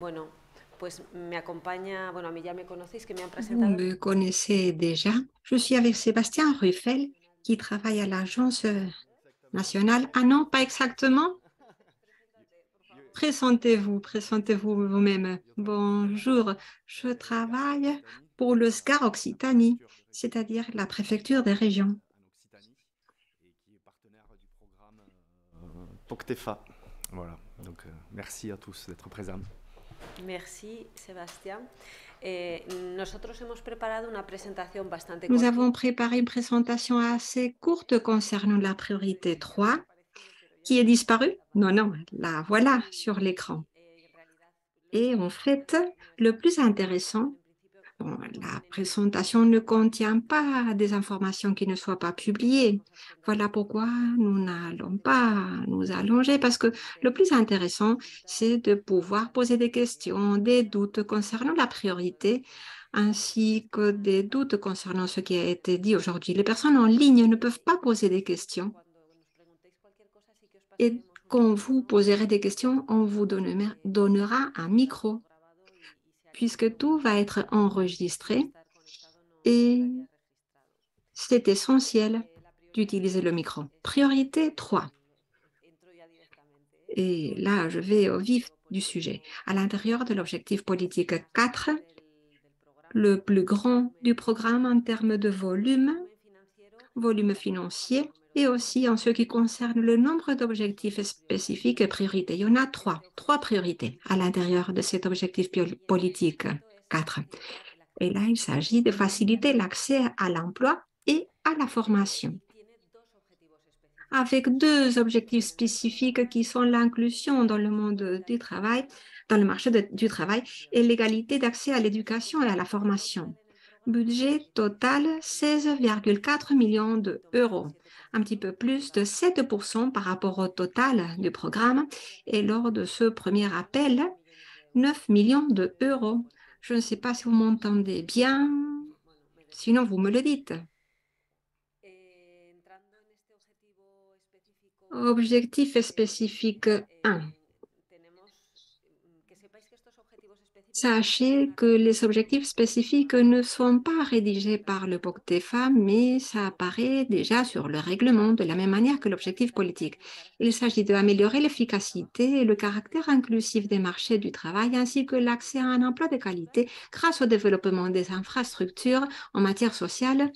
Bueno, pues me acompaña, bueno, a mí ya me conocéis, que me han Vous presentado. me connaissez déjà. Je suis avec Sébastien Ruffel, qui travaille à l'Agence nationale. Ah non, pas exactement. Présentez-vous vous-même. Bonjour, je travaille pour le SCAR Occitanie, c'est-à-dire la préfecture des régions. POCTEFA. Voilà, donc merci à tous d'être présents. Merci, Sebastián. Nosotros hemos preparado una presentación bastante Nous cortita. avons préparé une présentation assez courte concernant la priorité 3, qui est disparue. Non, non, la voilà sur l'écran. Et en fait, le plus intéressant, bon, la présentation ne contient pas des informations qui ne soient pas publiées. Voilà pourquoi nous n'allons pas nous allonger, parce que le plus intéressant, c'est de pouvoir poser des questions, des doutes concernant la priorité, ainsi que des doutes concernant ce qui a été dit aujourd'hui. Les personnes en ligne ne peuvent pas poser des questions. Et quand vous poserez des questions, on vous donnera un micro, puisque tout va être enregistré et c'est essentiel d'utiliser le micro. Priorité 3. Et là, je vais au vif du sujet. À l'intérieur de l'objectif politique 4, le plus grand du programme en termes de volume financier, et aussi en ce qui concerne le nombre d'objectifs spécifiques et priorités. Il y en a trois priorités à l'intérieur de cet objectif politique 4. Et là, il s'agit de faciliter l'accès à l'emploi et à la formation, avec deux objectifs spécifiques qui sont l'inclusion dans le monde du travail, dans le marché du travail, et l'égalité d'accès à l'éducation et à la formation. Budget total 16,4 millions d'euros, un petit peu plus de 7% par rapport au total du programme. Et lors de ce premier appel, 9 millions d'euros. Je ne sais pas si vous m'entendez bien, sinon vous me le dites. Objectif spécifique 1. Sachez que les objectifs spécifiques ne sont pas rédigés par le POCTEFA, mais ça apparaît déjà sur le règlement de la même manière que l'objectif politique. Il s'agit d'améliorer l'efficacité et le caractère inclusif des marchés du travail ainsi que l'accès à un emploi de qualité grâce au développement des infrastructures en matière sociale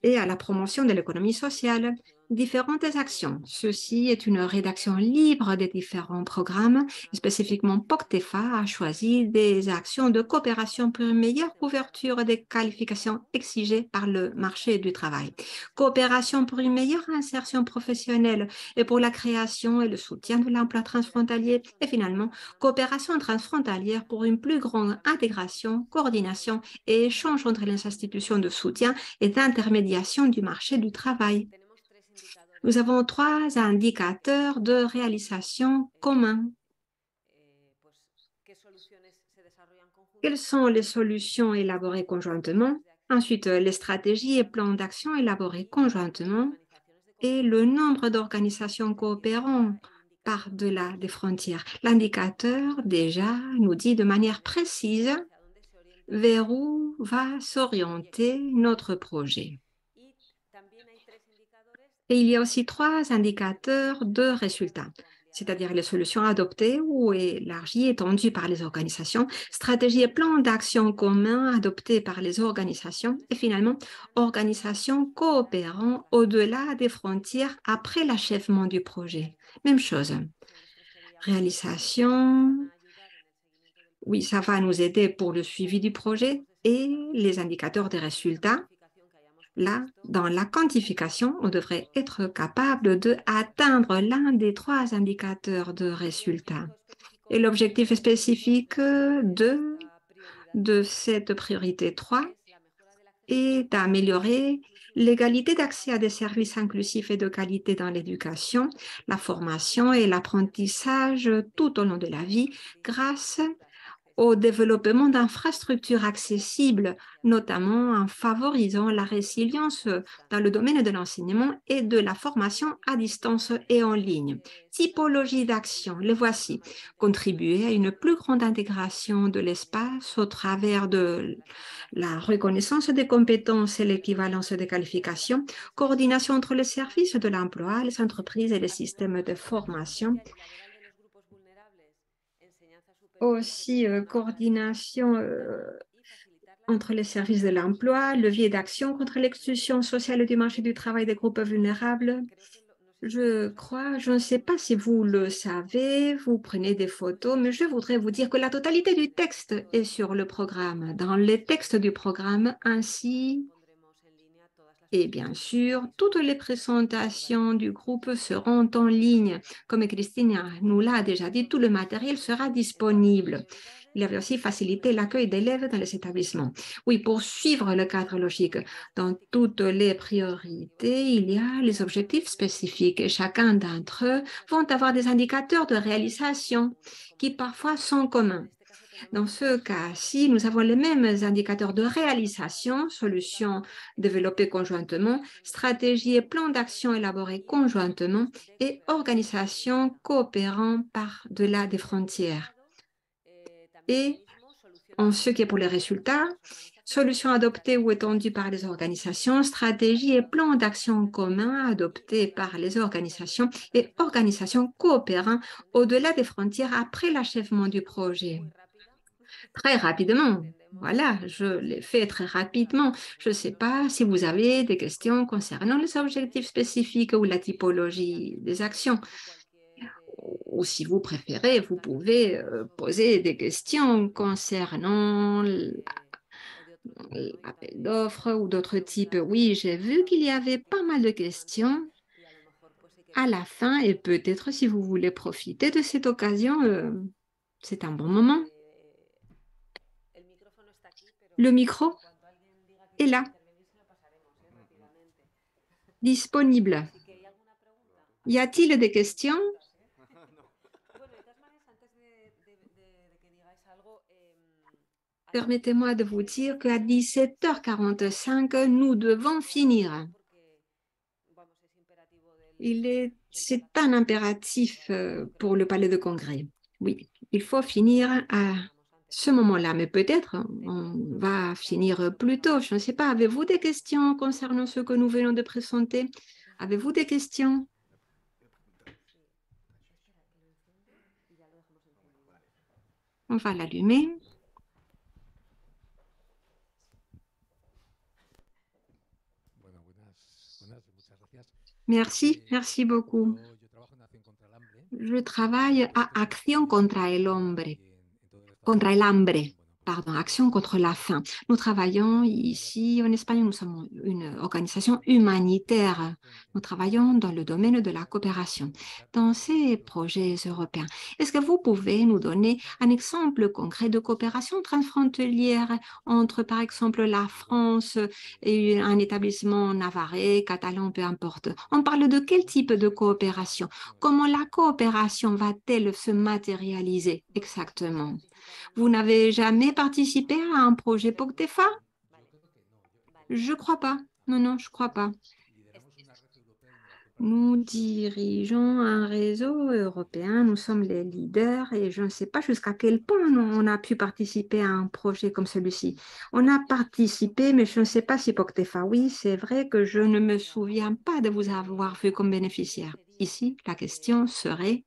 et à la promotion de l'économie sociale. Différentes actions. Ceci est une rédaction libre des différents programmes. Spécifiquement, POCTEFA a choisi des actions de coopération pour une meilleure couverture des qualifications exigées par le marché du travail. Coopération pour une meilleure insertion professionnelle et pour la création et le soutien de l'emploi transfrontalier. Et finalement, coopération transfrontalière pour une plus grande intégration, coordination et échange entre les institutions de soutien et d'intermédiation du marché du travail. Nous avons trois indicateurs de réalisation communs. Quelles sont les solutions élaborées conjointement? Ensuite, les stratégies et plans d'action élaborés conjointement et le nombre d'organisations coopérant par-delà des frontières. L'indicateur, déjà, nous dit de manière précise vers où va s'orienter notre projet. Et il y a aussi trois indicateurs de résultats, c'est-à-dire les solutions adoptées ou élargies, étendues par les organisations, stratégies et plans d'action communs adoptés par les organisations, et finalement, organisations coopérant au-delà des frontières après l'achèvement du projet. Même chose. Réalisation, oui, ça va nous aider pour le suivi du projet et les indicateurs des résultats. Là, dans la quantification, on devrait être capable d'atteindre l'un des trois indicateurs de résultats. Et l'objectif spécifique de cette priorité 3 est d'améliorer l'égalité d'accès à des services inclusifs et de qualité dans l'éducation, la formation et l'apprentissage tout au long de la vie grâce au développement d'infrastructures accessibles, notamment en favorisant la résilience dans le domaine de l'enseignement et de la formation à distance et en ligne. Typologie d'action, les voici. Contribuer à une plus grande intégration de l'espace au travers de la reconnaissance des compétences et l'équivalence des qualifications, coordination entre les services de l'emploi, les entreprises et les systèmes de formation, aussi coordination entre les services de l'emploi, levier d'action contre l'exclusion sociale du marché du travail des groupes vulnérables. Je crois, je ne sais pas si vous le savez, vous prenez des photos, mais je voudrais vous dire que la totalité du texte est sur le programme, dans les textes du programme, ainsi. Et bien sûr, toutes les présentations du groupe seront en ligne. Comme Christine nous l'a déjà dit, tout le matériel sera disponible. Il y avait aussi facilité l'accueil d'élèves dans les établissements. Oui, pour suivre le cadre logique, dans toutes les priorités, il y a les objectifs spécifiques et chacun d'entre eux vont avoir des indicateurs de réalisation qui parfois sont communs. Dans ce cas-ci, nous avons les mêmes indicateurs de réalisation, solutions développées conjointement, stratégies et plans d'action élaborés conjointement et organisations coopérant par-delà des frontières. Et en ce qui est pour les résultats, solutions adoptées ou étendues par les organisations, stratégies et plans d'action communs adoptés par les organisations et organisations coopérant au-delà des frontières après l'achèvement du projet. Très rapidement, voilà, je l'ai fait très rapidement. Je ne sais pas si vous avez des questions concernant les objectifs spécifiques ou la typologie des actions. Ou si vous préférez, vous pouvez poser des questions concernant l'appel d'offres ou d'autres types. Oui, j'ai vu qu'il y avait pas mal de questions à la fin et peut-être si vous voulez profiter de cette occasion, c'est un bon moment. Le micro est là, disponible. Y a-t-il des questions? Permettez-moi de vous dire qu'à 17h45, nous devons finir. C'est un impératif pour le palais de congrès. Oui, il faut finir à ce moment-là, mais peut-être on va finir plus tôt. Je ne sais pas, avez-vous des questions concernant ce que nous venons de présenter? Avez-vous des questions? On va l'allumer. Merci, merci beaucoup. Je travaille à Acción contra el Hambre. Pardon, Action contre la faim. Nous travaillons ici en Espagne, nous sommes une organisation humanitaire. Nous travaillons dans le domaine de la coopération. Dans ces projets européens, est-ce que vous pouvez nous donner un exemple concret de coopération transfrontalière entre, par exemple, la France et un établissement navarrais, catalan, peu importe? On parle de quel type de coopération? Comment la coopération va-t-elle se matérialiser exactement? Vous n'avez jamais participé à un projet POCTEFA? Je crois pas. Non, non, je crois pas. Nous dirigeons un réseau européen, nous sommes les leaders et je ne sais pas jusqu'à quel point on a pu participer à un projet comme celui-ci. On a participé, mais je ne sais pas si POCTEFA. Oui, c'est vrai que je ne me souviens pas de vous avoir vu comme bénéficiaire. Ici, la question serait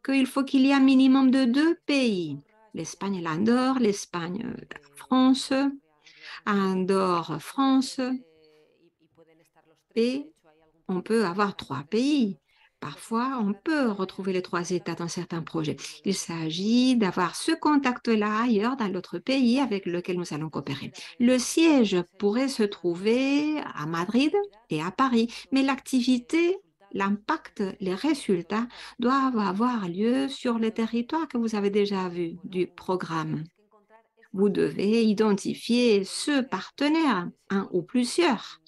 qu'il faut qu'il y ait un minimum de 2 pays. L'Espagne et l'Andorre, l'Espagne, France, Andorre, France, et on peut avoir 3 pays. Parfois, on peut retrouver les 3 États dans certains projets. Il s'agit d'avoir ce contact-là ailleurs, dans l'autre pays avec lequel nous allons coopérer. Le siège pourrait se trouver à Madrid et à Paris, mais l'activité, l'impact, les résultats doivent avoir lieu sur les territoires que vous avez déjà vus du programme. Vous devez identifier ce partenaire, un ou plusieurs,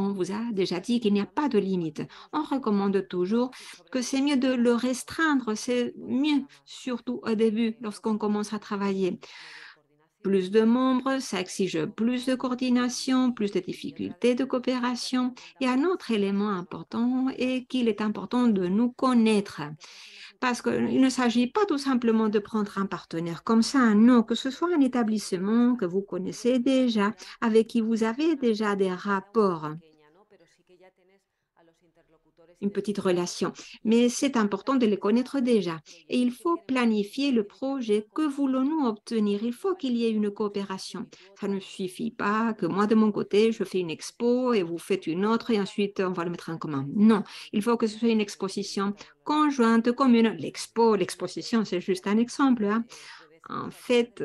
On vous a déjà dit qu'il n'y a pas de limite. On recommande toujours que c'est mieux de le restreindre, c'est mieux, surtout au début, lorsqu'on commence à travailler. Plus de membres, ça exige plus de coordination, plus de difficultés de coopération. Et un autre élément important est qu'il est important de nous connaître. Parce qu'il ne s'agit pas tout simplement de prendre un partenaire comme ça, non, que ce soit un établissement que vous connaissez déjà, avec qui vous avez déjà des rapports, une petite relation. Mais c'est important de les connaître déjà. Et il faut planifier le projet. Que voulons-nous obtenir? Il faut qu'il y ait une coopération. Ça ne suffit pas que moi, de mon côté, je fais une expo et vous faites une autre et ensuite on va le mettre en commun. Non, il faut que ce soit une exposition conjointe, commune. L'exposition, c'est juste un exemple, hein. En fait,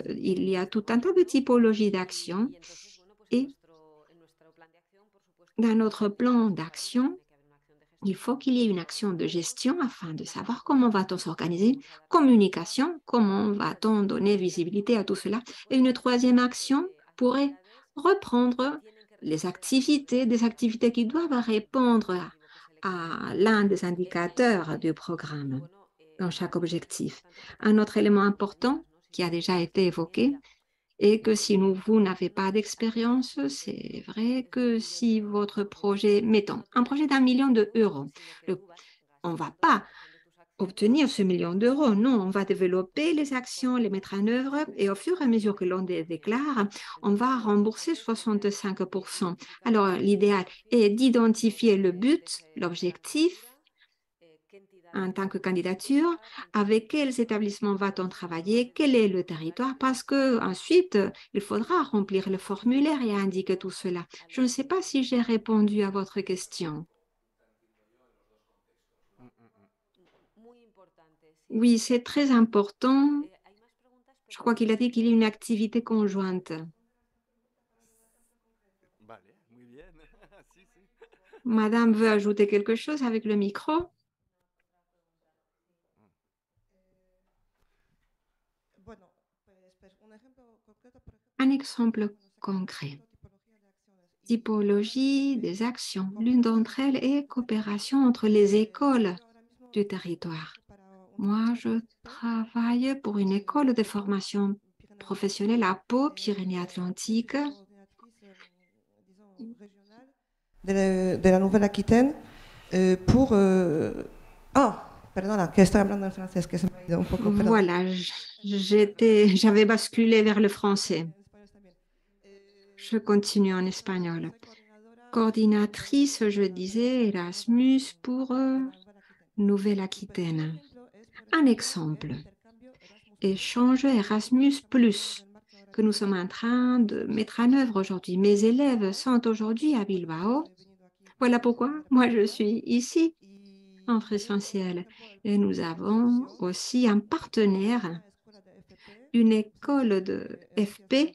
il y a tout un tas de typologies d'actions et dans notre plan d'action, il faut qu'il y ait une action de gestion afin de savoir comment va-t-on s'organiser, communication, comment va-t-on donner visibilité à tout cela. Et une troisième action pourrait reprendre les activités, des activités qui doivent répondre à l'un des indicateurs du programme dans chaque objectif. Un autre élément important qui a déjà été évoqué, et que si vous n'avez pas d'expérience, c'est vrai que si votre projet, mettons, un projet d'1 million d'euros, on ne va pas obtenir ce million d'euros, non, on va développer les actions, les mettre en œuvre et au fur et à mesure que l'on les déclare, on va rembourser 65%. Alors, l'idéal est d'identifier le but, l'objectif, en tant que candidature, avec quels établissements va-t-on travailler, quel est le territoire, parce qu'ensuite, il faudra remplir le formulaire et indiquer tout cela. Je ne sais pas si j'ai répondu à votre question. Oui, c'est très important. Je crois qu'il a dit qu'il y a une activité conjointe. Madame veut ajouter quelque chose avec le micro? Un exemple concret. Typologie des actions. L'une d'entre elles est coopération entre les écoles du territoire. Moi, je travaille pour une école de formation professionnelle à Pau, Pyrénées-Atlantiques. De la Nouvelle-Aquitaine pour... perdona, que estoy hablando en francés, que se me ha ido un poco. Voilà, j'avais basculé vers le français. Je continue en espagnol. Coordinatrice, je disais, Erasmus pour Nouvelle-Aquitaine. Un exemple, échange Erasmus+, que nous sommes en train de mettre en œuvre aujourd'hui. Mes élèves sont aujourd'hui à Bilbao. Voilà pourquoi moi je suis ici en présentiel. Et nous avons aussi un partenaire, une école de FP,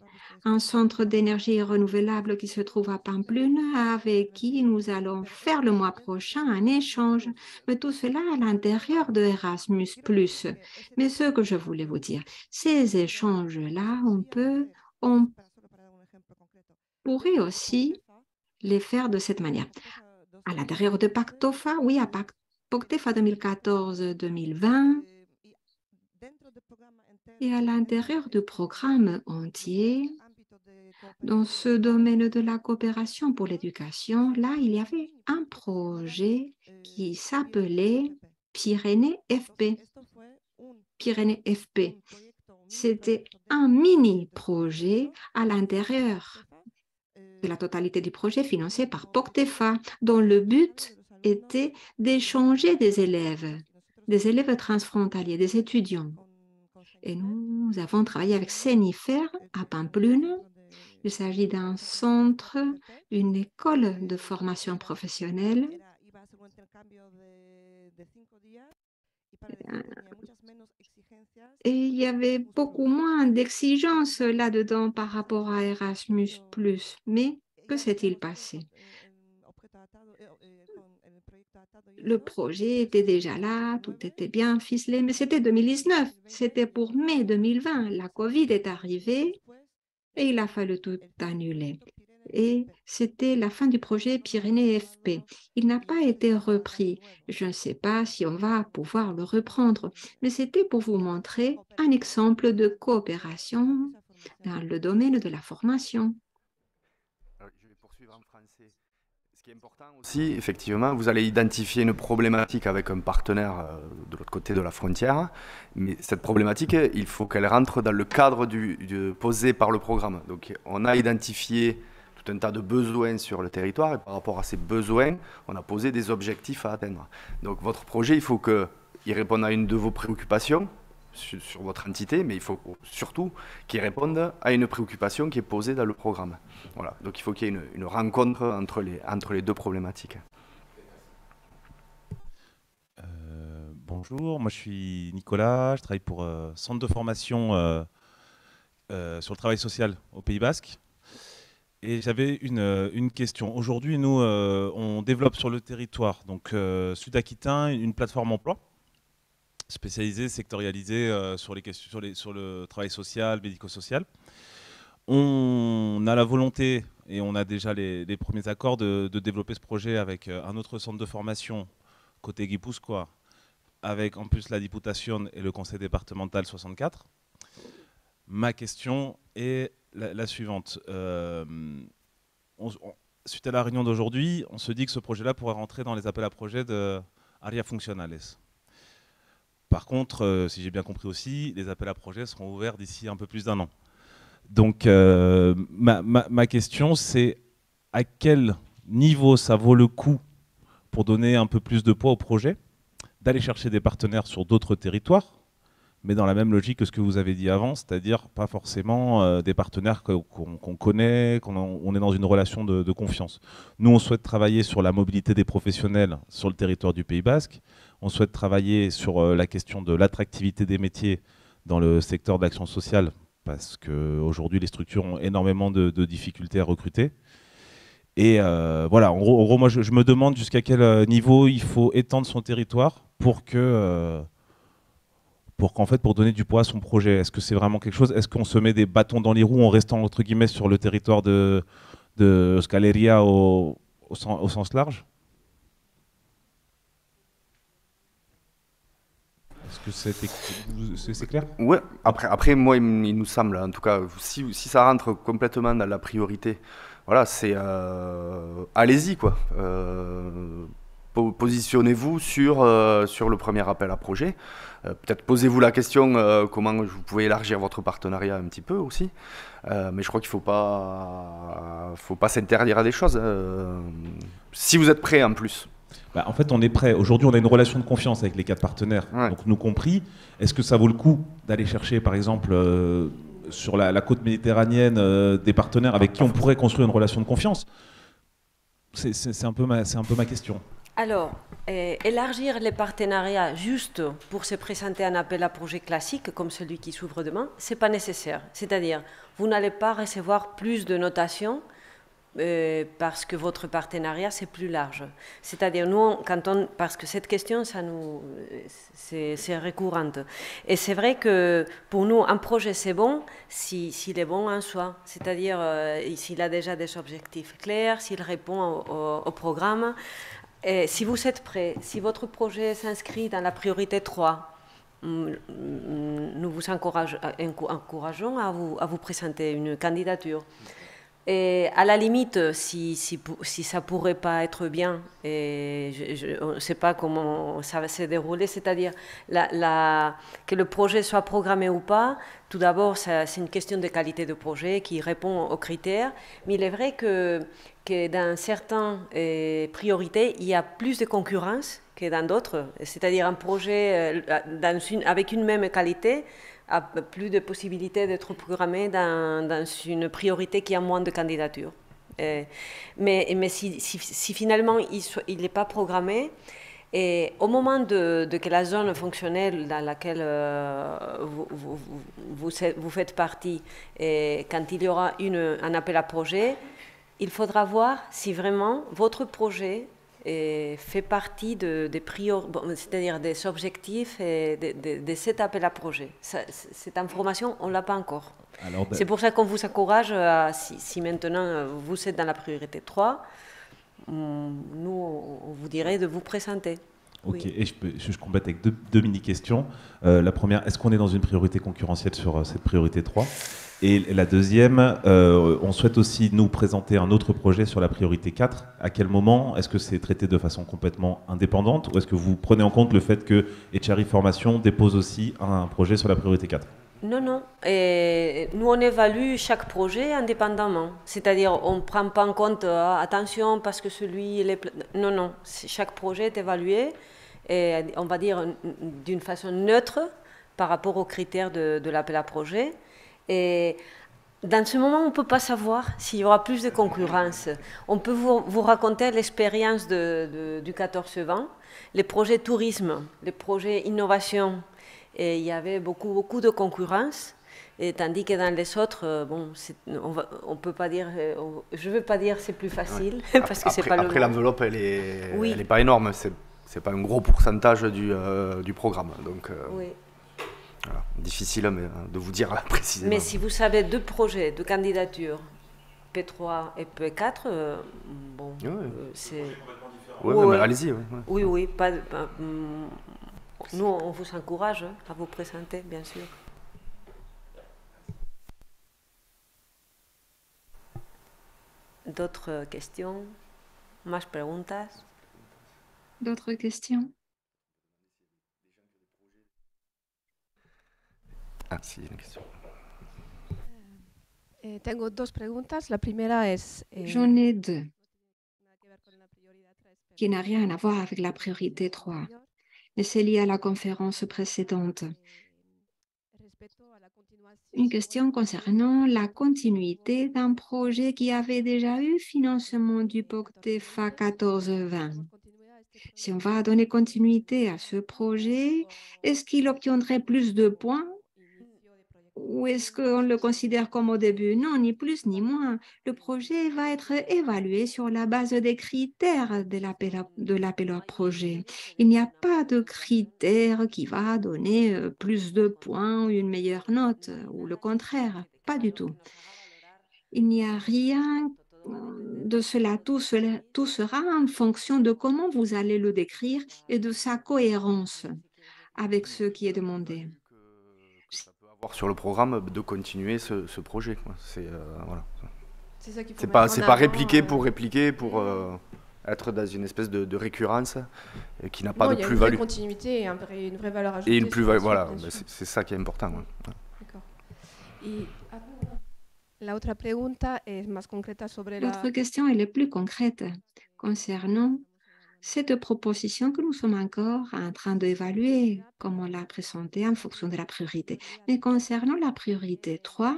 un centre d'énergie renouvelable qui se trouve à Pamplune, avec qui nous allons faire le mois prochain un échange. Mais tout cela à l'intérieur de Erasmus+. Mais ce que je voulais vous dire, ces échanges-là, on pourrait aussi les faire de cette manière. À l'intérieur de Pactofa, oui, à Pactofa 2014-2020, et à l'intérieur du programme entier, dans ce domaine de la coopération pour l'éducation, là, il y avait un projet qui s'appelait Pyrénées FP. Pyrénées FP. C'était un mini-projet à l'intérieur de la totalité du projet financé par POCTEFA, dont le but était d'échanger des élèves transfrontaliers, des étudiants. Et nous avons travaillé avec CENIFER à Pamplune. Il s'agit d'un centre, une école de formation professionnelle. Et il y avait beaucoup moins d'exigences là-dedans par rapport à Erasmus+. Mais que s'est-il passé? Le projet était déjà là, tout était bien ficelé, mais c'était 2019, c'était pour mai 2020. La Covid est arrivée et il a fallu tout annuler. et c'était la fin du projet Pyrénées FP. Il n'a pas été repris. Je ne sais pas si on va pouvoir le reprendre, mais c'était pour vous montrer un exemple de coopération dans le domaine de la formation. Je vais poursuivre en français. Ce qui est important aussi, effectivement, vous allez identifier une problématique avec un partenaire de l'autre côté de la frontière, mais cette problématique, il faut qu'elle rentre dans le cadre posé par le programme. Donc on a identifié tout un tas de besoins sur le territoire et par rapport à ces besoins, on a posé des objectifs à atteindre. Donc votre projet, il faut qu'il réponde à une de vos préoccupations sur votre entité, mais il faut surtout qu'il réponde à une préoccupation qui est posée dans le programme. Voilà. Donc il faut qu'il y ait une rencontre entre les deux problématiques. Bonjour, moi je suis Nicolas, je travaille pour Centre de formation sur le travail social au Pays Basque. Et j'avais une question. Aujourd'hui, nous, on développe sur le territoire, donc sud-aquitain, une plateforme emploi spécialisée, sectorialisée sur le travail social, médico-social. On a la volonté, et on a déjà les premiers accords, de développer ce projet avec un autre centre de formation côté Guipúzcoa, avec en plus la Diputación et le conseil départemental 64. Ma question est la suivante. Suite à la réunion d'aujourd'hui, on se dit que ce projet-là pourrait rentrer dans les appels à projets de Áreas Funcionales. Par contre, si j'ai bien compris aussi, les appels à projets seront ouverts d'ici un peu plus d'1 an. Donc, ma question, c'est à quel niveau ça vaut le coup, pour donner un peu plus de poids au projet, d'aller chercher des partenaires sur d'autres territoires, mais dans la même logique que ce que vous avez dit avant, c'est-à-dire pas forcément des partenaires qu'on connaît, on est dans une relation de confiance. Nous, on souhaite travailler sur la mobilité des professionnels sur le territoire du Pays Basque. On souhaite travailler sur la question de l'attractivité des métiers dans le secteur de l'action sociale, parce qu'aujourd'hui, les structures ont énormément de difficultés à recruter. Et voilà, en gros, moi, je me demande jusqu'à quel niveau il faut étendre son territoire pour donner du poids à son projet. Est-ce que c'est vraiment quelque chose? Est-ce qu'on se met des bâtons dans les roues en restant, entre guillemets, sur le territoire de Scaleria au sens large? Est-ce que c'est clair? Ouais. Après, moi, il nous semble, en tout cas, si ça rentre complètement dans la priorité, voilà, c'est allez-y, quoi. Positionnez-vous sur le premier appel à projet. Peut-être posez-vous la question comment vous pouvez élargir votre partenariat un petit peu aussi. Mais je crois qu'il ne faut pas s'interdire à des choses. Si vous êtes prêt en plus. En fait, on est prêt. Aujourd'hui, on a une relation de confiance avec les 4 partenaires, ouais. Donc nous compris. Est-ce que ça vaut le coup d'aller chercher, par exemple, sur la côte méditerranéenne, des partenaires avec qui on pourrait construire une relation de confiance? C'est un peu ma question. Alors, élargir les partenariats juste pour se présenter un appel à projet classique comme celui qui s'ouvre demain, ce n'est pas nécessaire. C'est-à-dire, vous n'allez pas recevoir plus de notations parce que votre partenariat, c'est plus large. C'est-à-dire, nous, parce que cette question, c'est récurrente. Et c'est vrai que pour nous, un projet, c'est bon s'il est bon en soi. C'est-à-dire, s'il a déjà des objectifs clairs, s'il répond au programme. Et si vous êtes prêt, si votre projet s'inscrit dans la priorité 3, nous vous encourageons à vous présenter une candidature. Et à la limite, si ça ne pourrait pas être bien, et je ne sais pas comment ça va se dérouler, c'est-à-dire que le projet soit programmé ou pas, tout d'abord, c'est une question de qualité de projet qui répond aux critères, mais il est vrai que dans certaines priorités, il y a plus de concurrence que dans d'autres, c'est-à-dire un projet avec une même qualité, a plus de possibilités d'être programmé dans une priorité qui a moins de candidatures. Mais si finalement il n'est pas programmé, et au moment que la zone fonctionnelle dans laquelle vous faites partie, et quand il y aura un appel à projet, il faudra voir si vraiment votre projet fait partie c'est-à-dire des objectifs et de cet appel à projet. Cette information, on ne l'a pas encore. C'est pour ça qu'on vous encourage, si maintenant vous êtes dans la priorité 3, nous, on vous dirait de vous présenter. Ok, Oui. et je complète avec deux mini-questions. La première, est-ce qu'on est dans une priorité concurrentielle sur cette priorité 3 ? Et la deuxième, on souhaite aussi nous présenter un autre projet sur la priorité 4. À quel moment est-ce que c'est traité de façon complètement indépendante ou est-ce que vous prenez en compte le fait que HRI Formation dépose aussi un projet sur la priorité 4 ? Non. Et nous, on évalue chaque projet indépendamment. C'est-à-dire, on ne prend pas en compte, attention, parce que celui... Non. Chaque projet est évalué, et on va dire d'une façon neutre par rapport aux critères de l'appel à projet. Et dans ce moment, on ne peut pas savoir s'il y aura plus de concurrence. On peut vous raconter l'expérience du 14-20, les projets tourisme, les projets innovation. Et il y avait beaucoup de concurrence, et tandis que dans les autres, on peut pas dire, je ne veux pas dire c'est plus facile, parce que c'est pas le Après, mot. l'enveloppe, elle est pas énorme, c'est pas un gros pourcentage du programme. Donc, Oui. voilà, difficile de vous dire précisément. Mais si vous savez 2 projets de candidature, P3 et P4, c'est... Oui, mais allez-y. Oui, nous, on vous encourage à vous présenter, bien sûr. D'autres questions? Más preguntas? D'autres questions? Ah, si, une question. Tengo dos preguntas. La primera es... J'en ai 2 qui n'a rien à voir avec la priorité 3, mais c'est lié à la conférence précédente. Une question concernant la continuité d'un projet qui avait déjà eu financement du POCTEFA 14-20. Si on va donner continuité à ce projet, est-ce qu'il obtiendrait plus de points ou est-ce qu'on le considère comme au début? Non, ni plus ni moins. Le projet va être évalué sur la base des critères de l'appel à projet. Il n'y a pas de critère qui va donner plus de points ou une meilleure note, ou le contraire, pas du tout. Il n'y a rien de cela. Tout sera en fonction de comment vous allez le décrire et de sa cohérence avec ce qui est demandé. Ça peut avoir sur le programme de continuer ce projet. Voilà. C'est ça qu'il faut C'est mettre en pas avant, répliquer pour être dans une espèce de récurrence qui n'a pas de il y a plus-value. une vraie continuité et une vraie valeur ajoutée. Et une plus-value, sur la voilà, suite, bien sûr. c'est ça qui est important. Ouais. D'accord. Y la otra pregunta es más concreta sobre L'autre question elle est plus concrète concernant cette proposition que nous sommes encore en train d'évaluer, comme on l'a présenté en fonction de la priorité. Mais concernant la priorité 3,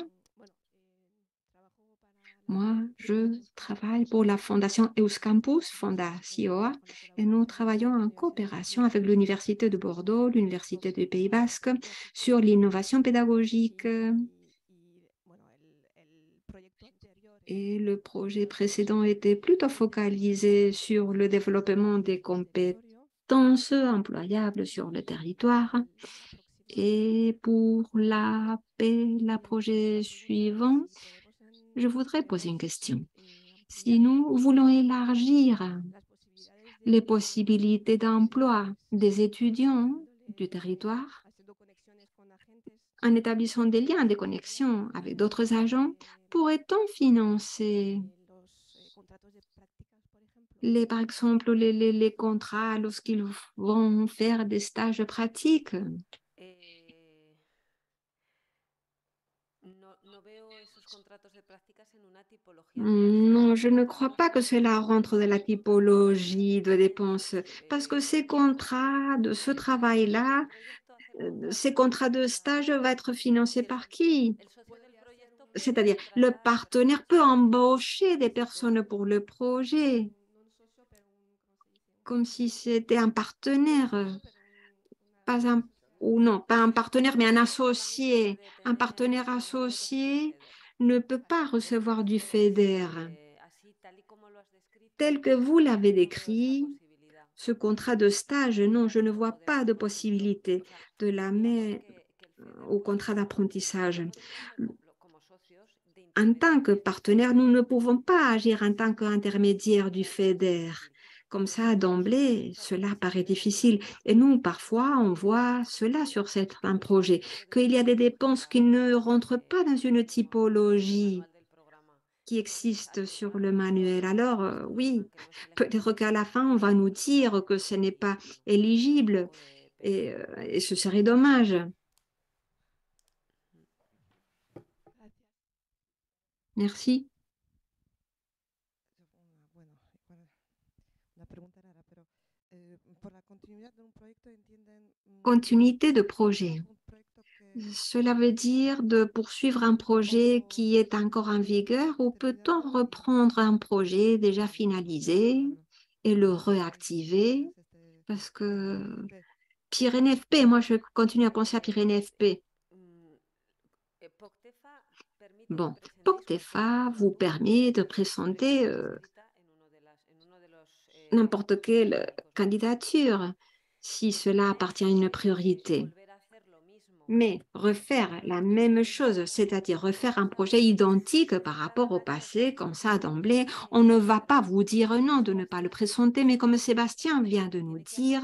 moi, je travaille pour la fondation Euskampus, Fonda CIOA, et nous travaillons en coopération avec l'Université de Bordeaux, l'Université du Pays Basque, sur l'innovation pédagogique. Et le projet précédent était plutôt focalisé sur le développement des compétences employables sur le territoire. Et pour la projet suivant, je voudrais poser une question. Si nous voulons élargir les possibilités d'emploi des étudiants du territoire, en établissant des liens, des connexions avec d'autres agents, pourrait-on financer par exemple, les contrats lorsqu'ils vont faire des stages pratiques? Non, je ne crois pas que cela rentre dans la typologie de dépenses, parce que ces contrats de ce travail-là, ces contrats de stage vont être financés par qui? C'est-à-dire, le partenaire peut embaucher des personnes pour le projet, comme si c'était un partenaire, pas un partenaire, mais un associé. Un partenaire associé ne peut pas recevoir du FEDER. tel que vous l'avez décrit, ce contrat de stage, non, je ne vois pas de possibilité de la mettre au contrat d'apprentissage. En tant que partenaire, nous ne pouvons pas agir en tant qu'intermédiaire du FEDER. Comme ça, d'emblée, cela paraît difficile. Et nous, parfois, on voit cela sur certains projets, qu'il y a des dépenses qui ne rentrent pas dans une typologie qui existe sur le manuel. Alors, oui, peut-être qu'à la fin, on va nous dire que ce n'est pas éligible et ce serait dommage. Merci. Continuité de projet. Cela veut dire de poursuivre un projet qui est encore en vigueur ou peut-on reprendre un projet déjà finalisé et le réactiver? Parce que Pyrénées FP, moi je continue à penser à Pyrénées FP. Bon, POCTEFA vous permet de présenter n'importe quelle candidature si cela appartient à une priorité. Mais refaire la même chose, c'est-à-dire refaire un projet identique par rapport au passé, comme ça d'emblée, on ne va pas vous dire non de ne pas le présenter, mais comme Sébastien vient de nous dire,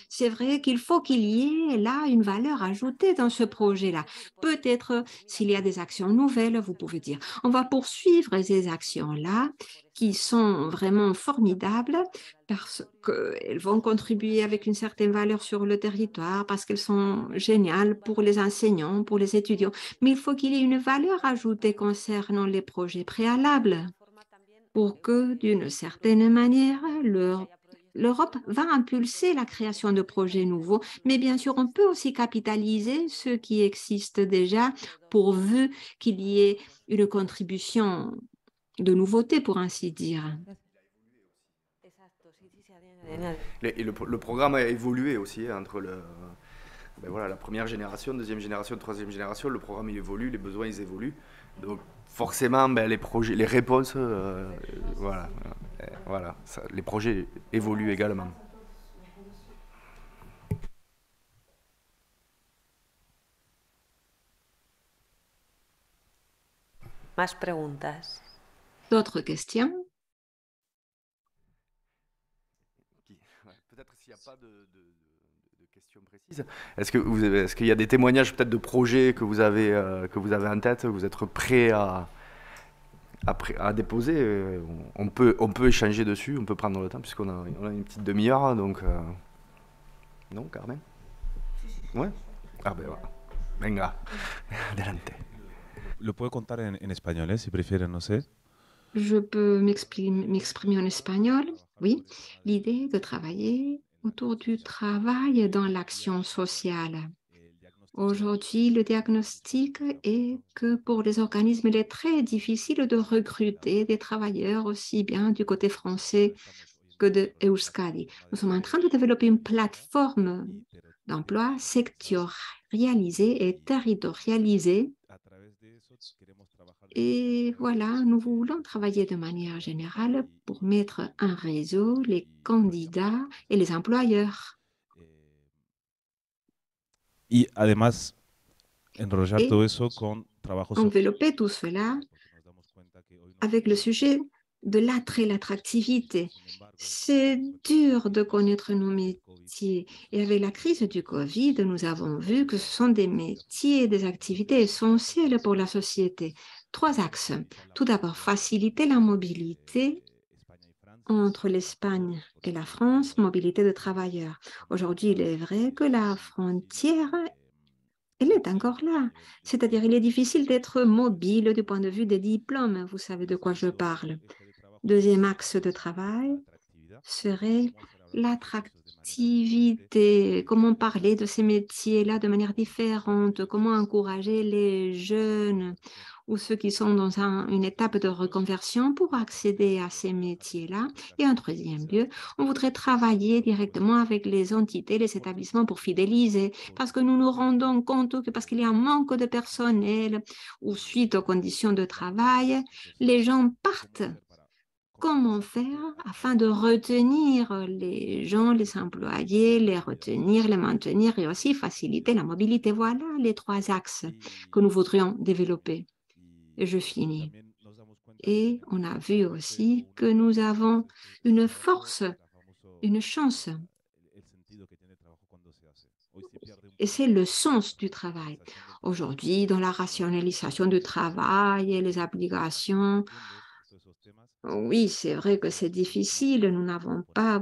c'est vrai qu'il faut qu'il y ait là une valeur ajoutée dans ce projet-là. Peut-être s'il y a des actions nouvelles, vous pouvez dire, on va poursuivre ces actions-là qui sont vraiment formidables parce qu'elles vont contribuer avec une certaine valeur sur le territoire, parce qu'elles sont géniales pour les enseignants, pour les étudiants. Mais il faut qu'il y ait une valeur ajoutée concernant les projets préalables pour que, d'une certaine manière, l'Europe va impulser la création de projets nouveaux. Mais bien sûr, on peut aussi capitaliser ceux qui existent déjà pourvu qu'il y ait une contribution de nouveauté, pour ainsi dire. Et le programme a évolué aussi entre voilà, la première génération, deuxième génération, troisième génération. Le programme il évolue, les besoins ils évoluent. Donc forcément, les projets, les réponses, voilà ça, les projets évoluent également. Más preguntas. D'autres questions? Peut-être s'il n'y a pas de questions précises. Est-ce qu'il y a des témoignages peut-être de projets que vous avez en tête, que vous êtes prêts à déposer? On peut échanger dessus, on peut prendre le temps puisqu'on a une petite demi-heure. Donc, non, Carmen? Ouais. Ah ben voilà. Venga, adelante. Lo puedo contar en español, si prefieren, no sé. Je peux m'exprimer en espagnol. Oui, l'idée de travailler autour du travail dans l'action sociale. Aujourd'hui, le diagnostic est que pour les organismes, il est très difficile de recruter des travailleurs aussi bien du côté français que de Euskadi. Nous sommes en train de développer une plateforme d'emploi sectorialisée et territorialisée. Et voilà, nous voulons travailler de manière générale pour mettre en réseau les candidats et les employeurs. Y además, enrollar Et todo eso con trabajos envelopper tout cela avec le sujet de l'attrait, l'attractivité. C'est dur de connaître nos métiers. Et avec la crise du Covid, nous avons vu que ce sont des métiers, des activités essentielles pour la société. 3 axes. Tout d'abord, faciliter la mobilité entre l'Espagne et la France, mobilité de travailleurs. Aujourd'hui, il est vrai que la frontière, elle est encore là. C'est-à-dire, il est difficile d'être mobile du point de vue des diplômes. Vous savez de quoi je parle. Deuxième axe de travail serait l'attractivité. Comment parler de ces métiers-là de manière différente? Comment encourager les jeunes ou ceux qui sont dans une étape de reconversion pour accéder à ces métiers-là? Et en troisième lieu, on voudrait travailler directement avec les entités, les établissements pour fidéliser, parce que nous nous rendons compte que parce qu'il y a un manque de personnel ou suite aux conditions de travail, les gens partent comment faire afin de retenir les gens, les employés, les retenir, les maintenir et aussi faciliter la mobilité. Voilà les 3 axes que nous voudrions développer. Et je finis. Et on a vu aussi que nous avons une force, une chance. Et c'est le sens du travail. Aujourd'hui, dans la rationalisation du travail et les obligations, oui, c'est vrai que c'est difficile, nous n'avons pas...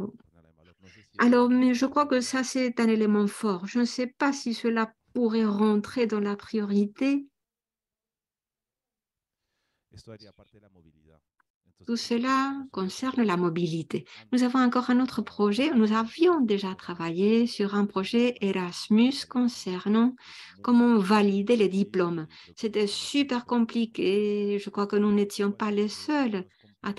Alors, mais je crois que ça, c'est un élément fort. Je ne sais pas si cela pourrait rentrer dans la priorité. Tout cela concerne la mobilité. Nous avons encore un autre projet. Nous avions déjà travaillé sur un projet Erasmus concernant comment valider les diplômes. C'était super compliqué. Je crois que nous n'étions pas les seuls à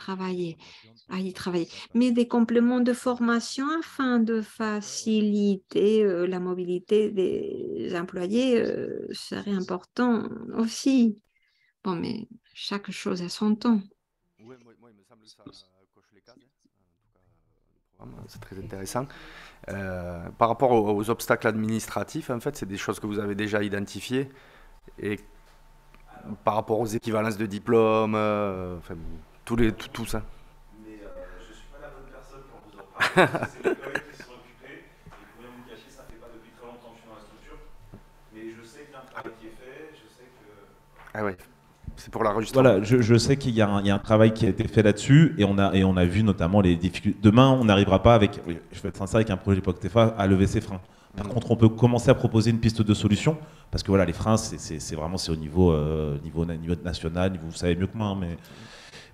y travailler. Mais des compléments de formation afin de faciliter la mobilité des employés serait important aussi. Bon, mais chaque chose a son temps. Oui, moi, il me semble que ça coche les cases, en tout cas, c'est très intéressant. Par rapport aux obstacles administratifs, en fait, c'est des choses que vous avez déjà identifiées. Et par rapport aux équivalences de diplômes, enfin, tout ça. Mais je ne suis pas la bonne personne pour vous en parler. C'est les collègues qui sont occupés. Et pour rien vous cacher, ça ne fait pas depuis très longtemps que je suis dans la structure. Mais je sais qu'il y a un travail qui est fait. Je sais que... Ah ouais. C'est pour l'enregistrement. Voilà, je sais qu'il y a un travail qui a été fait là-dessus et on a vu notamment les difficultés. Demain, on n'arrivera pas avec, je vais être sincère, avec un projet POCTEFA à lever ses freins. Par contre, on peut commencer à proposer une piste de solution parce que voilà, les freins, c'est vraiment au niveau national, vous savez mieux que moi,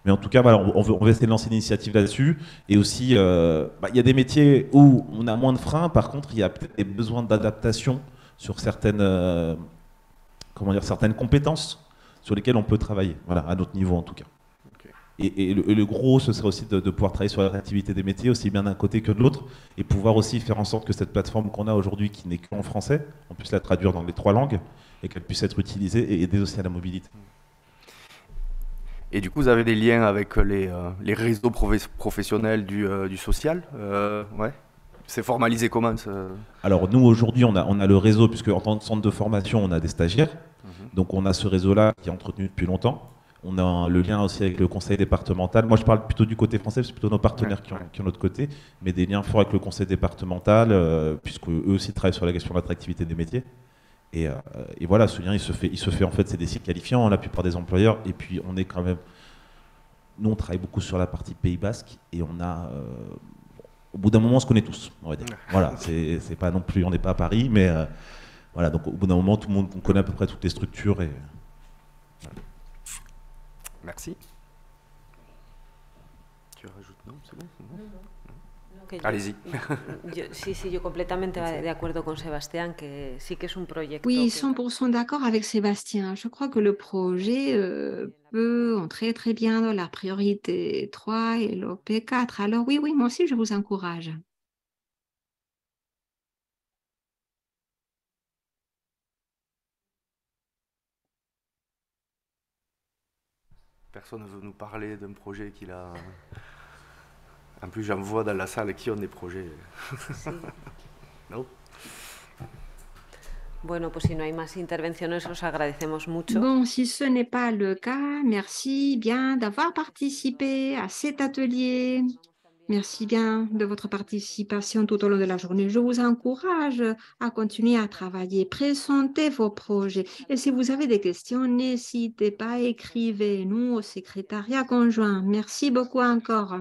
mais en tout cas, voilà, on veut essayer de lancer une initiative là-dessus. Et aussi, il y a des métiers où on a moins de freins. Par contre, il y a peut-être des besoins d'adaptation sur certaines compétences sur lesquelles on peut travailler, voilà, à notre niveau en tout cas. Okay. Et le gros, ce serait aussi de pouvoir travailler sur l'attractivité des métiers, aussi bien d'un côté que de l'autre, et pouvoir aussi faire en sorte que cette plateforme qu'on a aujourd'hui, qui n'est qu'en français, on puisse la traduire dans les 3 langues, et qu'elle puisse être utilisée et aider aussi à la mobilité. Et du coup, vous avez des liens avec les réseaux professionnels du social, ouais. C'est formalisé comment Alors nous, aujourd'hui, on a le réseau, puisque en tant que centre de formation, on a des stagiaires. Donc on a ce réseau-là qui est entretenu depuis longtemps. On a le lien aussi avec le conseil départemental. Moi, je parle plutôt du côté français, c'est plutôt nos partenaires qui ont l'autre côté, mais des liens forts avec le conseil départemental, puisque eux aussi travaillent sur la question de l'attractivité des métiers. Et voilà, ce lien, il se fait en fait, c'est des sites qualifiants, la plupart des employeurs. Et puis on est quand même, nous, on travaille beaucoup sur la partie Pays Basque, et on a, au bout d'un moment, on se connaît tous, on va dire. Voilà, c'est pas non plus, on n'est pas à Paris, mais voilà, donc au bout d'un moment, tout le monde, on connaît à peu près toutes les structures. Et... Merci. Tu rajoutes? Non, c'est bon, Allez-y. Sí, yo completamente de acuerdo con Sebastián, que sí que es un proyecto. Oui, 100% d'accord avec Sébastien. Je crois que le projet peut entrer très bien dans la priorité 3 et l'OP 4. Alors oui, moi aussi, je vous encourage. Personne ne veut nous parler d'un projet qu'il a... En plus, j'en vois dans la salle qui ont des projets. Sí. ¿No? Bueno, pues si no hay más intervenciones, os agradecemos mucho. Bon, si ce n'est pas le cas, merci bien d'avoir participé à cet atelier. Merci bien de votre participation tout au long de la journée. Je vous encourage à continuer à travailler, présenter vos projets. Et si vous avez des questions, n'hésitez pas, écrivez-nous au secrétariat conjoint. Merci beaucoup encore.